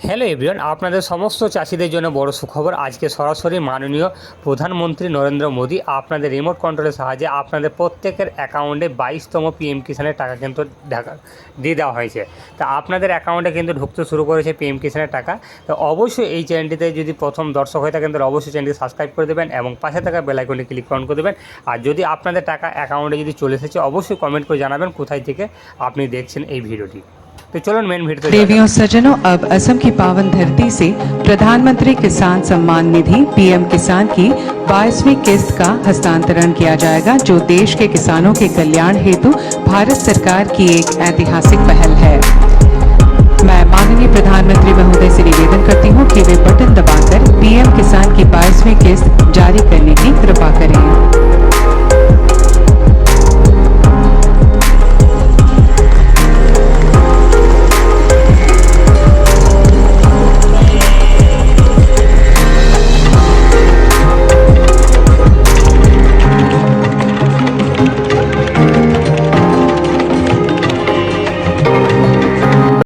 Hello everyone, আপনাদের সমস্ত চাষিদের জন্য বড় সুখবর। আজকে সরাসরি মাননীয় প্রধানমন্ত্রী নরেন্দ্র মোদী আপনাদের রিমোট কন্ট্রোলের সাহায্যে আপনাদের প্রত্যেকের অ্যাকাউন্টে 22তম পিএম কিষানের টাকা কিন্তু দিয়ে দেওয়া হয়েছে। তা আপনাদের অ্যাকাউন্টে কিন্তু ঢুকতে শুরু করেছে পিএম কিষানের টাকা। তো অবশ্যই এই চ্যানেলটিতে যদি প্রথম দর্শক হয়ে থাকেন তাহলে অবশ্যই চ্যানেলটি সাবস্ক্রাইব করে দেবেন এবং পাশে থাকা বেল আইকনটি ক্লিক অন করে দেবেন। আর যদি আপনাদের টাকা অ্যাকাউন্টে যদি চলে এসেছে অবশ্যই কমেন্ট করে জানাবেন কোথায় থেকে আপনি দেখছেন এই ভিডিওটি। तो चलो मेन वीडियो देवियों सज्जनों, अब असम की पावन धरती से प्रधानमंत्री किसान सम्मान निधि पीएम किसान की 22वीं किस्त का हस्तांतरण किया जाएगा, जो देश के किसानों के कल्याण हेतु भारत सरकार की एक ऐतिहासिक पहल है। मैं माननीय प्रधानमंत्री महोदय से निवेदन करती हूँ कि वे बटन दबाकर पीएम किसान की 22वीं किस्त जारी करने की कृपा करें।